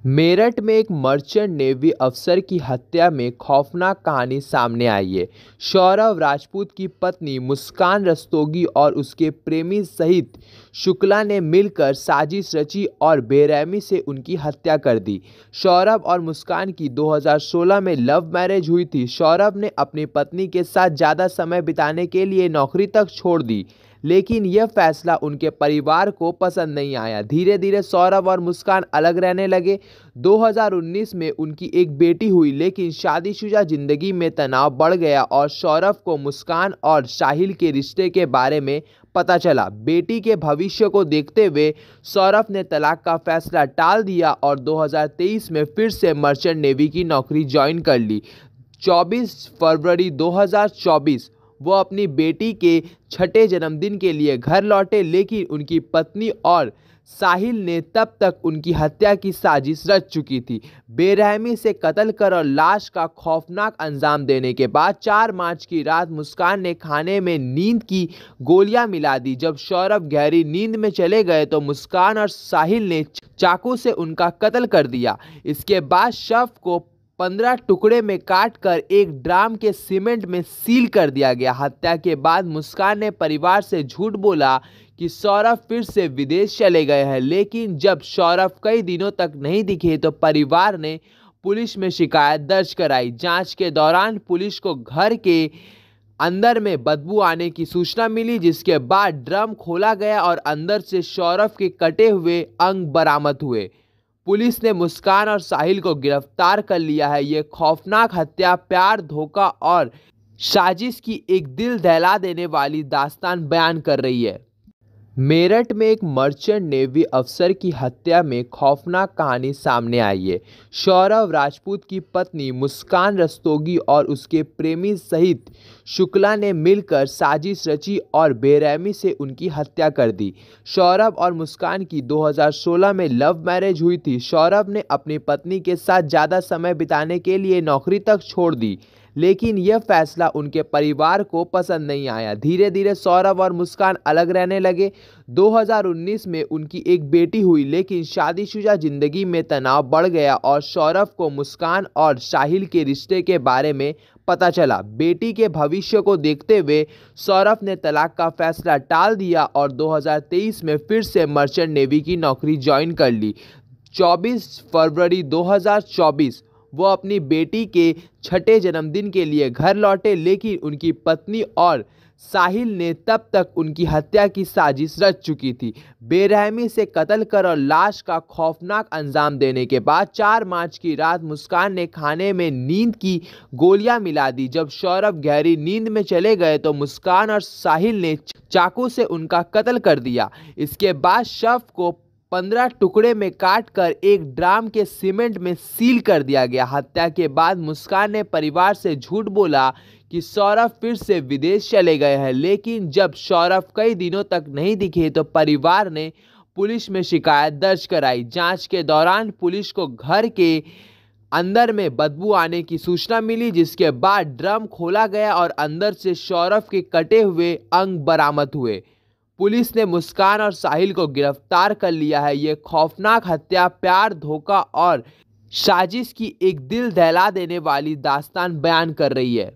मेरठ में एक merchant navy अफसर की हत्या में खौफनाक कहानी सामने आई है। सौरभ राजपूत की पत्नी मुस्कान रस्तोगी और उसके प्रेमी सहित शुक्ला ने मिलकर साजिश रची और बेरहमी से उनकी हत्या कर दी। सौरभ और मुस्कान की 2016 में लव मैरिज हुई थी। सौरभ ने अपनी पत्नी के साथ ज़्यादा समय बिताने के लिए नौकरी तक छोड़ दी, लेकिन यह फैसला उनके परिवार को पसंद नहीं आया। धीरे धीरे सौरभ और मुस्कान अलग रहने लगे। 2019 में उनकी एक बेटी हुई, लेकिन शादीशुदा जिंदगी में तनाव बढ़ गया और सौरभ को मुस्कान और साहिल के रिश्ते के बारे में पता चला। बेटी के भविष्य को देखते हुए सौरभ ने तलाक का फैसला टाल दिया और 2023 में फिर से मर्चेंट नेवी की नौकरी ज्वाइन कर ली। 24 फरवरी 2024 वो अपनी बेटी के छठे जन्मदिन के लिए घर लौटे, लेकिन उनकी पत्नी और साहिल ने तब तक उनकी हत्या की साजिश रच चुकी थी। बेरहमी से कत्ल कर और लाश का खौफनाक अंजाम देने के बाद 4 मार्च की रात मुस्कान ने खाने में नींद की गोलियां मिला दी। जब सौरभ गहरी नींद में चले गए तो मुस्कान और साहिल ने चाकू से उनका कत्ल कर दिया। इसके बाद शव को 15 टुकड़े में काटकर एक ड्राम के सीमेंट में सील कर दिया गया। हत्या के बाद मुस्कान ने परिवार से झूठ बोला कि सौरभ फिर से विदेश चले गए हैं, लेकिन जब सौरभ कई दिनों तक नहीं दिखे तो परिवार ने पुलिस में शिकायत दर्ज कराई। जांच के दौरान पुलिस को घर के अंदर में बदबू आने की सूचना मिली, जिसके बाद ड्रम खोला गया और अंदर से सौरभ के कटे हुए अंग बरामद हुए। पुलिस ने मुस्कान और साहिल को गिरफ्तार कर लिया है। ये खौफनाक हत्या प्यार, धोखा और साजिश की एक दिल दहला देने वाली दास्तान बयान कर रही है। मेरठ में एक मर्चेंट नेवी अफसर की हत्या में खौफनाक कहानी सामने आई है। सौरभ राजपूत की पत्नी मुस्कान रस्तोगी और उसके प्रेमी सहित शुक्ला ने मिलकर साजिश रची और बेरहमी से उनकी हत्या कर दी। सौरभ और मुस्कान की 2016 में लव मैरिज हुई थी। सौरभ ने अपनी पत्नी के साथ ज़्यादा समय बिताने के लिए नौकरी तक छोड़ दी, लेकिन यह फैसला उनके परिवार को पसंद नहीं आया। धीरे धीरे सौरभ और मुस्कान अलग रहने लगे। 2019 में उनकी एक बेटी हुई, लेकिन शादीशुदा जिंदगी में तनाव बढ़ गया और सौरभ को मुस्कान और साहिल के रिश्ते के बारे में पता चला। बेटी के भविष्य को देखते हुए सौरभ ने तलाक का फैसला टाल दिया और 2023 में फिर से मर्चेंट नेवी की नौकरी ज्वाइन कर ली। 24 फरवरी 2024 वो अपनी बेटी के छठे जन्मदिन के लिए घर लौटे, लेकिन उनकी पत्नी और साहिल ने तब तक उनकी हत्या की साजिश रच चुकी थी। बेरहमी से कत्ल कर और लाश का खौफनाक अंजाम देने के बाद 4 मार्च की रात मुस्कान ने खाने में नींद की गोलियां मिला दी। जब सौरभ गहरी नींद में चले गए तो मुस्कान और साहिल ने चाकू से उनका कत्ल कर दिया। इसके बाद शव को 15 टुकड़े में काटकर एक ड्राम के सीमेंट में सील कर दिया गया। हत्या के बाद मुस्कान ने परिवार से झूठ बोला कि सौरभ फिर से विदेश चले गए हैं, लेकिन जब सौरभ कई दिनों तक नहीं दिखे तो परिवार ने पुलिस में शिकायत दर्ज कराई। जांच के दौरान पुलिस को घर के अंदर में बदबू आने की सूचना मिली, जिसके बाद ड्रम खोला गया और अंदर से सौरभ के कटे हुए अंग बरामद हुए। पुलिस ने मुस्कान और साहिल को गिरफ्तार कर लिया है। ये खौफनाक हत्या प्यार, धोखा और साजिश की एक दिल दहला देने वाली दास्तान बयान कर रही है।